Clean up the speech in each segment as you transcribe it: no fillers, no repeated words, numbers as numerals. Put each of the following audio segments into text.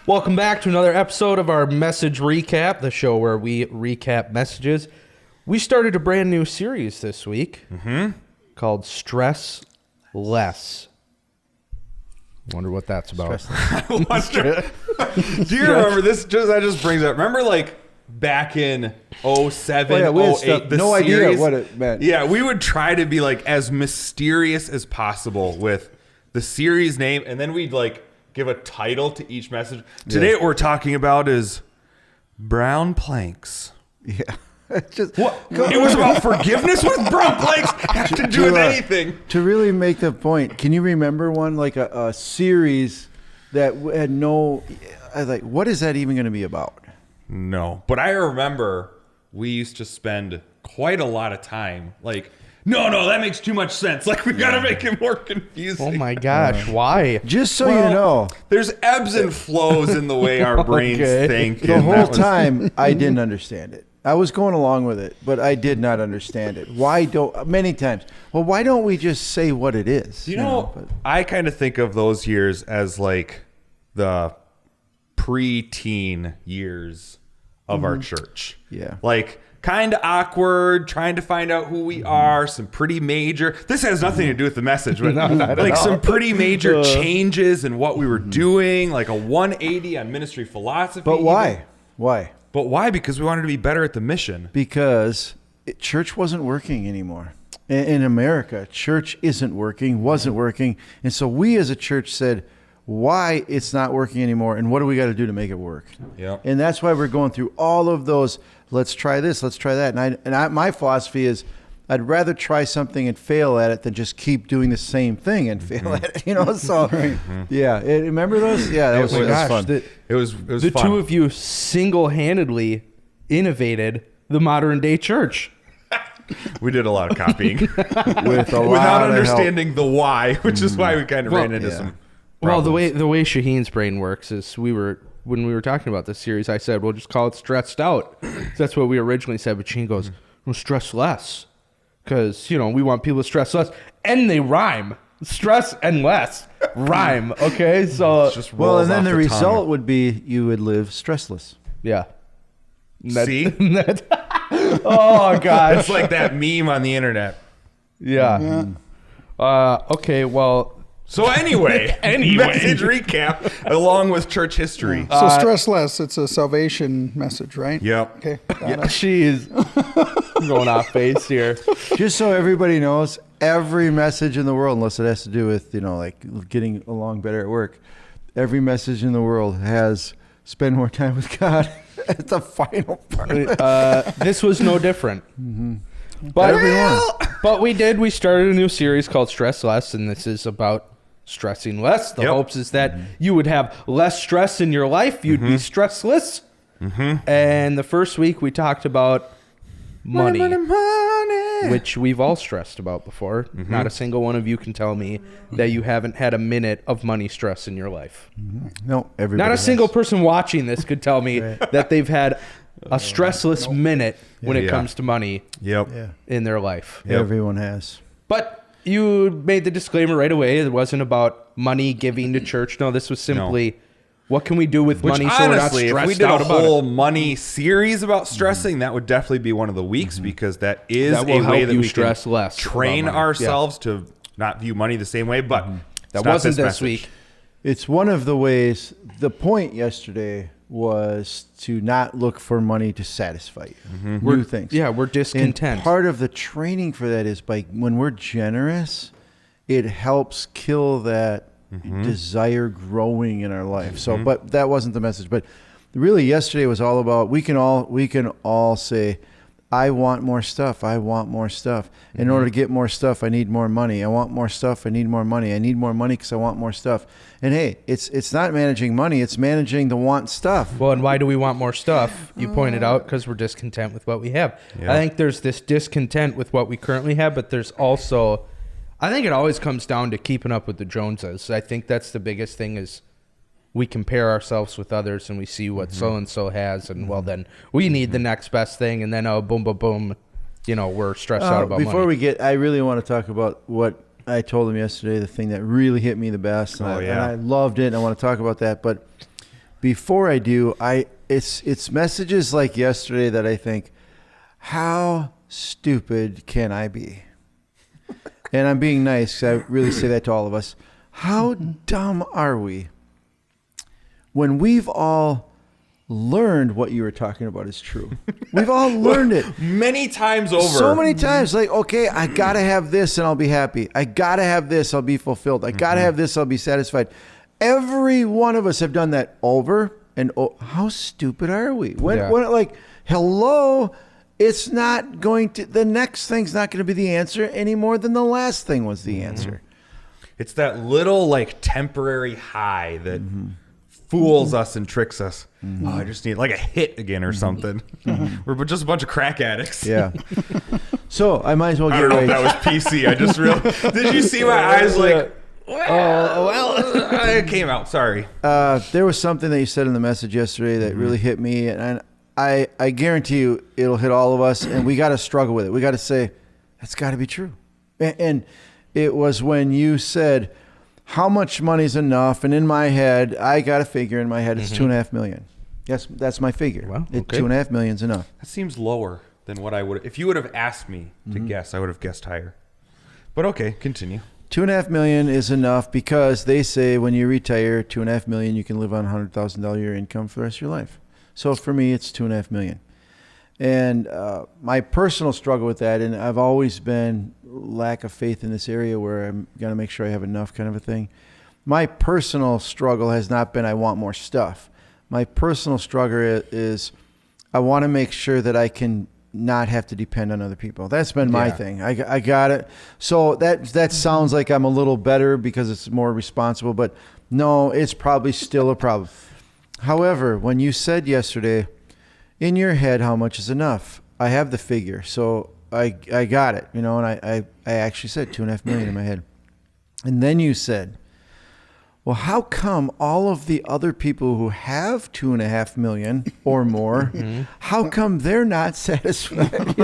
Welcome back to another episode of our Message Recap, the show where we recap messages. We started a brand new series this week called Stress Less. Wonder what that's about. I wonder, do you remember this? That just brings up. Remember, like back in 07, 08, the no series? idea what it meant. Yeah, we would try to be like as mysterious as possible with the series name, and then we'd like give a title to each message. Today, what we're talking about is brown planks. Yeah. Just, What? It was about forgiveness with brown planks. Have to do with anything. To really make the point, can you remember one like a series that had no? I was like, what is that even going to be about? No, but I remember we used to spend quite a lot of time like, no, that makes too much sense. Like, we got to make it more confusing. Oh my gosh, why? Just so Well, you know, there's ebbs and flows in the way our brains Okay. think. the and whole that was- time I didn't understand it. I was going along with it, but I did not understand it. Why don't many times? Well, why don't we just say what it is? You know, but- I kind of think of those years as like the pre-teen years of our church. Yeah. Like kind of awkward, trying to find out who we are, some pretty major. This has nothing to do with the message, but like some pretty major changes in what we were doing, like a 180 on ministry philosophy. But why? even. Why? But why? Because we wanted to be better at the mission. Because church wasn't working anymore. In America, church isn't working, wasn't working. And so we as a church said, why it's not working anymore and what do we got to do to make it work? Yep. And that's why we're going through all of those, let's try this, let's try that. My philosophy is I'd rather try something and fail at it than just keep doing the same thing and fail at it. You know, so yeah. Remember those? Yeah, that was, Oh my that was gosh, fun. It was the fun. two of you single-handedly innovated the modern day church. We did a lot of copying With a without lot of understanding the why, which is why we kind of ran into yeah. some. Well, problems. the way Shaheen's brain works is when we were talking about this series, I said, "We'll just call it Stressed Out." That's what we originally said, but Shaheen goes, "Well, stress less," because we want people to stress less, and they rhyme. Stress and less rhyme. Okay, so Just Well, rolls and then off the tongue. result would be you would live stressless. yeah. See? Oh gosh. It's like that meme on the internet. Yeah. Okay. Well. So anyway, message recap along with church history. So stress less. It's a salvation message, right? Yep. Okay. She's going off base here. Just so everybody knows, every message in the world, unless it has to do with, like getting along better at work, every message in the world has spend more time with God. It's the final part. This was no different. But we started a new series called Stress Less, and this is about stressing less. The Yep. hopes is that you would have less stress in your life. You'd be stressless. And the first week we talked about money, which we've all stressed about before. Not a single one of you can tell me that you haven't had a minute of money stress in your life. No, everybody. Not a has. single person watching this could tell me that they've had a stressless minute when it Yeah. comes to money Yep. Yeah, in their life. Yep. everyone has. But you made the disclaimer right away. It wasn't about money giving to church. No, this was simply what can we do with Which money so we're not honestly, if we stressed did out a about whole it. money series about stressing, that would definitely be one of the weeks because that is That will a way help that you we stress can less train about money. ourselves to not view money the same way. But it's That not wasn't this message. week. It's one of the ways. The point yesterday was to not look for money to satisfy you. New things. Yeah, we're And discontent. part of the training for that is by when we're generous, it helps kill that desire growing in our life. So, but that wasn't the message. But really, yesterday was all about we can all say, I want more stuff. I want more stuff. In order to get more stuff, I need more money. I want more stuff. I need more money. I need more money because I want more stuff. And hey, it's not managing money. It's managing the want stuff. Well, and why do we want more stuff? You pointed out because we're discontent with what we have. Yeah. I think there's this discontent with what we currently have, but there's also, I think it always comes down to keeping up with the Joneses. I think that's the biggest thing is we compare ourselves with others and we see what so-and-so has, and well, then we need the next best thing, and then, boom, boom, boom, we're stressed out about Before money. I really want to talk about what I told him yesterday, the thing that really hit me the best. And, Oh, and yeah. I loved it. And I want to talk about that. But before I do, it's messages like yesterday that I think, how stupid can I be? And I'm being nice, 'cause I really say that to all of us. How dumb are we when we've all learned what you were talking about is true? We've all learned it. Many times over. So many times. Like, okay, I got to have this and I'll be happy. I got to have this, I'll be fulfilled. I got to have this, I'll be satisfied. Every one of us have done that over and over. How stupid are we? When like, hello, it's not going to, the next thing's not going to be the answer any more than the last thing was the answer. It's that little like temporary high that fools us and tricks us. Oh, I just need like a hit again or something. We're just a bunch of crack addicts. Yeah. So I might as well I get don't know right. if that was PC. I just realized. Did you see my eyes like? Well, it came out. Sorry. There was something that you said in the message yesterday that really hit me, and I guarantee you it'll hit all of us, and we got to struggle with it. We got to say, that's got to be true. And it was when you said, how much money's enough? And in my head, I got a figure in my head. It's $2.5 million. Yes, that's my figure. Well, okay. $2.5 million's enough. That seems lower than what I would. If you would have asked me to guess, I would have guessed higher. But okay, continue. $2.5 million is enough because they say when you retire, $2.5 million, you can live on $100,000 a year income for the rest of your life. So for me, it's $2.5 million. And my personal struggle with that, and I've always been lack of faith in this area where I'm going to make sure I have enough kind of a thing. My personal struggle has not been I want more stuff. My personal struggle is I want to make sure that I can not have to depend on other people. That's been my thing. I got it. So that sounds like I'm a little better because it's more responsible, but no, it's probably still a problem. However, when you said yesterday, in your head, how much is enough? I have the figure, so I got it, and I actually said $2.5 million in my head. And then you said, well, how come all of the other people who have $2.5 million or more, how come they're not satisfied?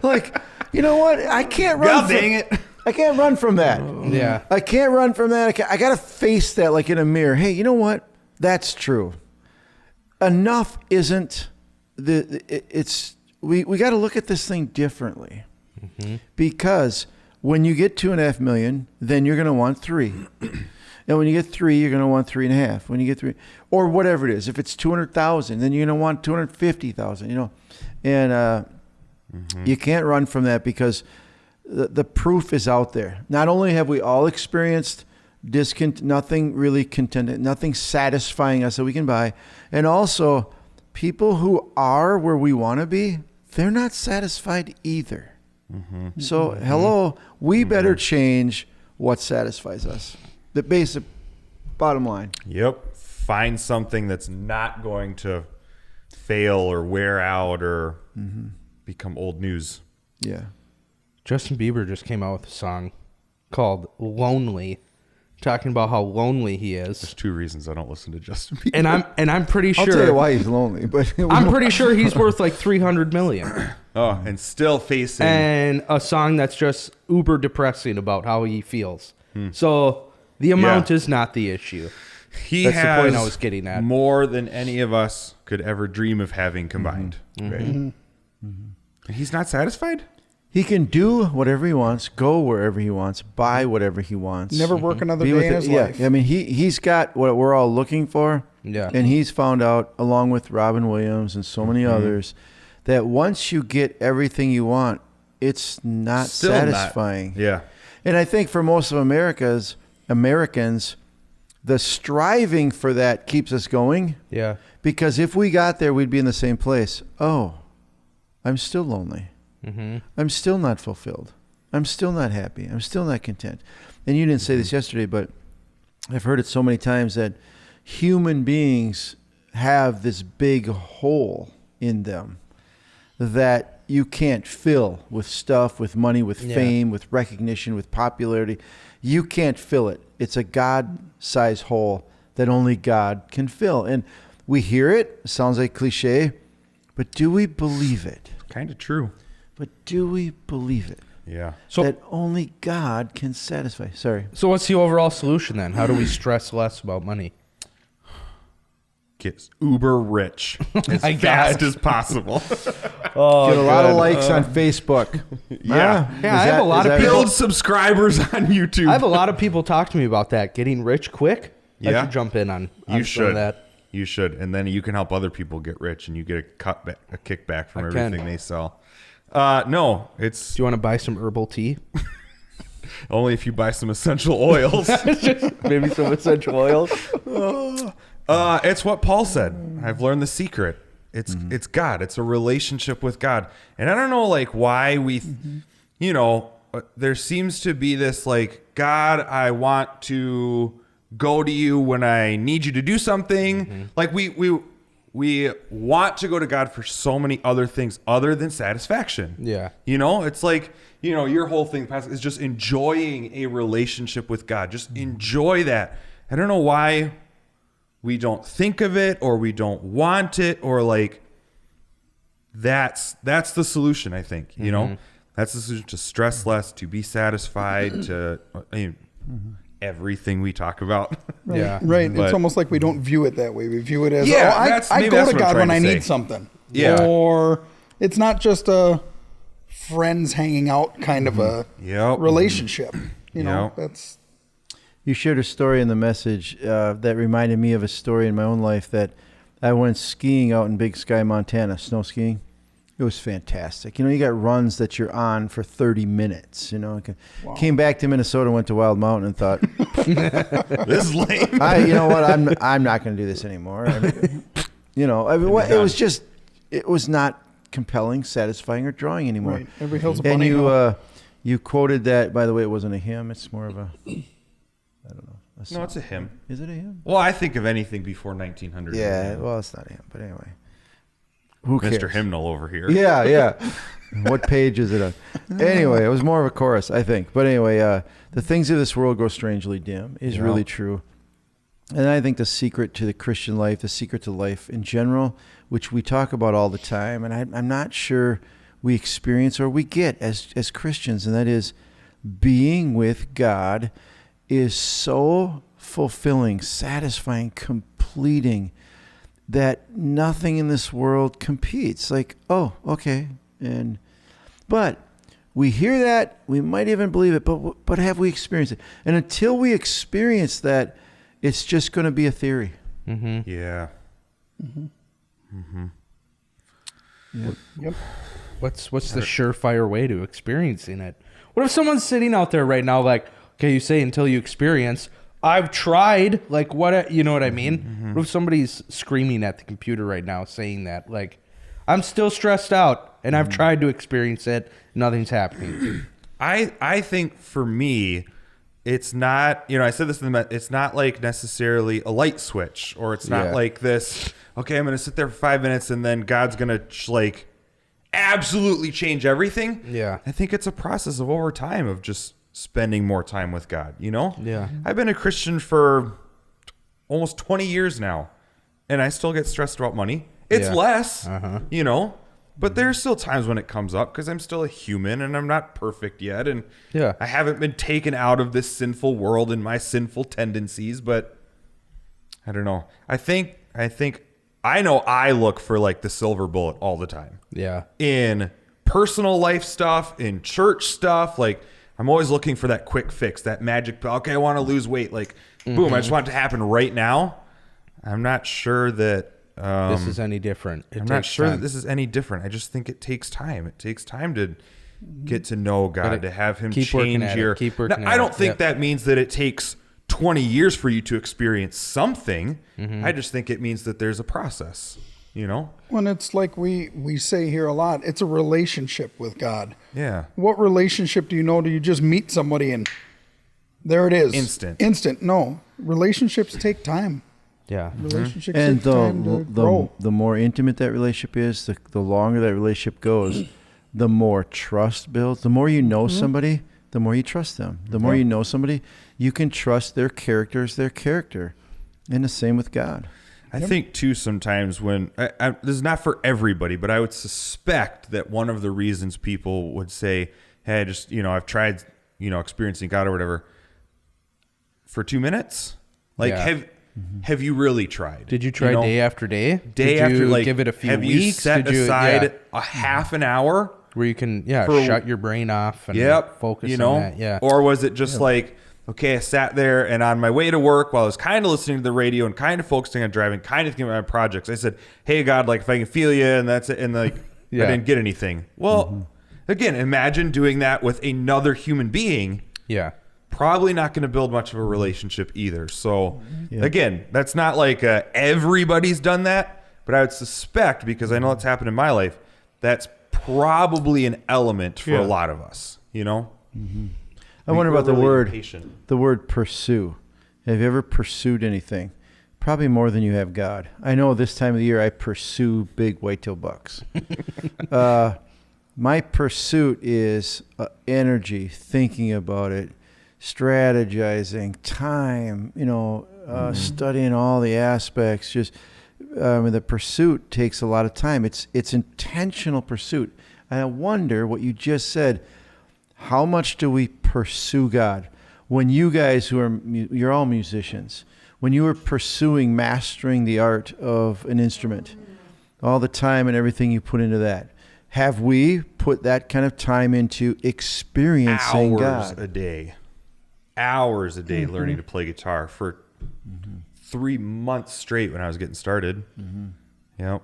Like, you know what? I can't run. God dang it. I can't run from that. Yeah. I can't run from that. I got to face that like in a mirror. Hey, you know what? That's true. Enough isn't we got to look at this thing differently, because when you get $2.5 million, then you're going to want 3. And when you get 3, you're going to want 3.5. When you get 3, or whatever it is, if it's 200,000, then you're going to want 250,000. And you can't run from that because the proof is out there. Not only have we all experienced nothing really contented, nothing satisfying us that we can buy, and also people who are where we want to be, they're not satisfied either. So, hello, we better change what satisfies us. The basic bottom line. Yep. Find something that's not going to fail or wear out or become old news. Yeah. Justin Bieber just came out with a song called Lonely, talking about how lonely he is. There's 2 reasons I don't listen to Justin Bieber. And I'm pretty sure I'll tell you why he's lonely, but I'm pretty sure he's worth like $300 million. Oh, and still facing. And a song that's just uber depressing about how he feels. So the amount is not the issue. He That's has the point I was getting at. more than any of us could ever dream of having combined. Right? And he's not satisfied? he can do whatever he wants, go wherever he wants, buy whatever he wants. Never work another Be day with in it. his Yeah, life. I mean, he's got what we're all looking for. Yeah. And he's found out, along with Robin Williams and so many others, that once you get everything you want, it's not Still satisfying. Yeah. And I think for most of Americans, the striving for that keeps us going. Yeah. Because if we got there, we'd be in the same place. Oh, I'm still lonely. I'm still not fulfilled. I'm still not happy. I'm still not content. And you didn't say this yesterday, but I've heard it so many times that human beings have this big hole in them that you can't fill with stuff, with money, with fame, with recognition, with popularity. You can't fill it. It's a God-sized hole that only God can fill. And we hear it. Sounds like cliche, but do we believe it? Kind of true. But do we believe it? Yeah. So That only God can satisfy. Sorry. so what's the overall solution then? How do we stress less about money? get uber rich as my fast gosh. as possible. Get a lot of likes on Facebook. Yeah. Yeah, I have a lot of people- Build subscribers on YouTube. I have a lot of people talk to me about that, getting rich quick. I Yeah. should jump in on You some of should. that. You should, and then you can help other people get rich, and you get a kickback from I can. everything they sell. No, it's Do you want to buy some herbal tea? only if you buy some essential oils. Maybe some essential oils. It's what Paul said. I've learned the secret. It's God. It's a relationship with God, and I don't know like why we, there seems to be this like God. I want to go to you when I need you to do something. Like we want to go to God for so many other things other than satisfaction. Yeah. It's like, your whole thing, Pastor, is just enjoying a relationship with God. Just enjoy that. I don't know why we don't think of it or we don't want it or like that's the solution, I think, That's the solution, to stress less, to be satisfied, to everything we talk about. Yeah. Right. But- It's almost like we don't view it that way. We view it as, Yeah, I maybe go that's to what I'm God when trying I to need say. something. Yeah. Or it's not just a friends hanging out kind of a Yep. relationship. Yep. That's You shared a story in the message that reminded me of a story in my own life that I went skiing out in Big Sky, Montana, snow skiing. It was fantastic. You got runs that you're on for 30 minutes. Came back to Minnesota, went to Wild Mountain, and thought, This is lame. you know what? I'm not going to do this anymore. It was not compelling, satisfying, or drawing anymore. right. Every hill's a And bunny hill. you quoted that. By the way, it wasn't a hymn. It's more of a, I don't know. A No, song. it's a hymn. Is it a hymn? Well, I think of anything before 1900. Yeah. Well, it's not a hymn, but anyway. Who cares? Mr. Hymnal over here. Yeah. What page is it on? Anyway, it was more of a chorus, I think. But anyway, the things of this world grow strangely dim is really true. And I think the secret to the Christian life, the secret to life in general, which we talk about all the time, and I'm not sure we experience or we get as Christians, and that is being with God is so fulfilling, satisfying, completing, that nothing in this world competes. Like, oh, okay. But we hear that, we might even believe it, but have we experienced it? And until we experience that, it's just going to be a theory. Mm-hmm. Yeah. Yep. What's the surefire way to experiencing it? What if someone's sitting out there right now, like, okay, you say until you experience. I've tried. Like, what? You know what I mean? What if somebody's screaming at the computer right now, saying that, like, I'm still stressed out and I've tried to experience it, nothing's happening. I think for me, it's not, I said this it's not like necessarily a light switch, or it's not like this, okay, I'm going to sit there for 5 minutes and then God's going to like absolutely change everything. Yeah. I think it's a process of over time of just spending more time with God, Yeah. I've been a Christian for almost 20 years now, and I still get stressed about money. It's Yeah. less, but there's still times when it comes up because I'm still a human and I'm not perfect yet. And Yeah. I haven't been taken out of this sinful world and my sinful tendencies, but I don't know. I know I look for like the silver bullet all the time. Yeah. In personal life stuff, in church stuff, like I'm always looking for that quick fix, that magic pill. Okay, I want to lose weight. Like, boom, I just want it to happen right now. I'm not sure that This is any different. I'm not sure that this is any different. I just think it takes time. It takes time to get to know God, Gotta to have Him keep working change at it. your. Keep working Now, at I don't it. think Yep. that means that it takes 20 years for you to experience something. I just think it means that there's a process. When it's like we say here a lot, it's a relationship with God. Yeah. What relationship do you know? Do you just meet somebody and there it is? Instant. No. Relationships take time. Yeah. Relationships And take time to grow. the more intimate that relationship is, the longer that relationship goes, the more trust builds. The more you know somebody, the more you trust them. The more you know somebody, you can trust their character as their character. And the same with God. I think too sometimes when this is not for everybody, but I would suspect that one of the reasons people would say, "Hey, I just I've tried experiencing God or whatever for 2 minutes." Like Yeah. have you really tried? Did you try day after day? Day Did after, you like, give it a few have weeks? you set aside a half an hour where you can shut your brain off and focus on that? Yeah. Or was it just like, okay, I sat there and on my way to work while I was kind of listening to the radio and kind of focusing on driving, kind of thinking about my projects, I said, hey, God, like if I can feel you, and that's it. And like, I didn't get anything. Well, again, imagine doing that with another human being. Yeah. Probably not going to build much of a relationship either. So again, that's not like everybody's done that, but I would suspect, because I know it's happened in my life, that's probably an element for a lot of us, you know? I wonder about the really word impatient. the word pursue. Have you ever pursued anything? Probably more than you have God. I know this time of the year I pursue big whitetail bucks. My pursuit is energy, thinking about it, strategizing, time, studying all the aspects. Just the pursuit takes a lot of time. It's intentional pursuit. And I wonder what you just said. How much do we pursue God? When you guys you're all musicians, when you were pursuing mastering the art of an instrument, all the time and everything you put into that, have we put that kind of time into experiencing God? Hours a day learning to play guitar for 3 months straight when I was getting started. Yep.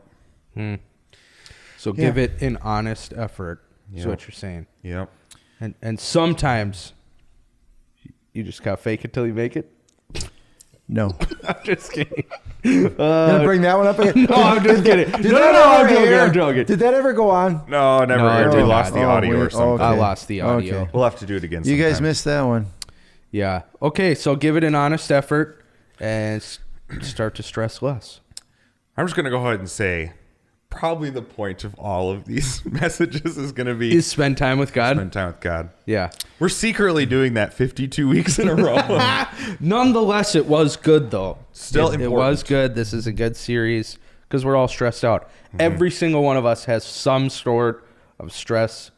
So give it an honest effort. Is what you're saying. Yep. And sometimes you just gotta fake it till you make it. No. I'm just kidding. Gonna bring that one up again? No, I'm just kidding. I'm joking. Did that ever go on? No, never. No, we no, lost the no. audio or something. I lost the audio. Okay. We'll have to do it again You guys sometime. missed that one. Yeah. Okay, so give it an honest effort and start to stress less. I'm just going to go ahead and say probably the point of all of these messages is going to be Spend time with God. spend time with God. Yeah. We're secretly doing that 52 weeks in a row. Nonetheless, it was good though. Still it important. was good. This is a good series because we're all stressed out. Every single one of us has some sort of stress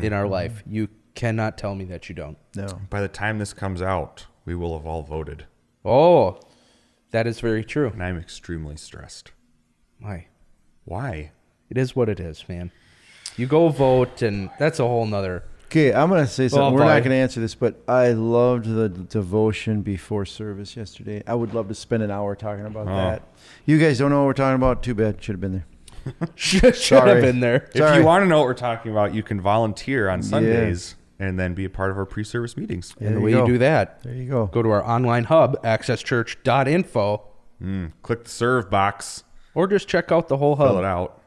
in our life. You cannot tell me that you don't. No. By the time this comes out, we will have all voted. Oh, that is very true. And I'm extremely stressed. Why? It is what it is, man. You go vote, and that's a whole nother. Okay, I'm going to say something. Well, We're fine. not going to answer this, but I loved the devotion before service yesterday. I would love to spend an hour talking about that. You guys don't know what we're talking about? Too bad. Should have been there. Should have Sorry. been there. If Sorry. you want to know what we're talking about, you can volunteer on Sundays and then be a part of our pre-service meetings. And the There way you you go. do that, There you go. go to our online hub, accesschurch.info, Click the serve box, or just check out the whole hub. fill it out.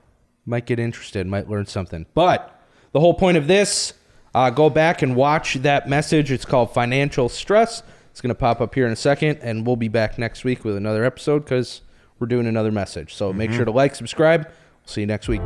Might get interested, might learn something. But the whole point of this, go back and watch that message. It's called Financial Stress. It's going to pop up here in a second, and we'll be back next week with another episode because we're doing another message. So make sure to like, subscribe. We'll see you next week.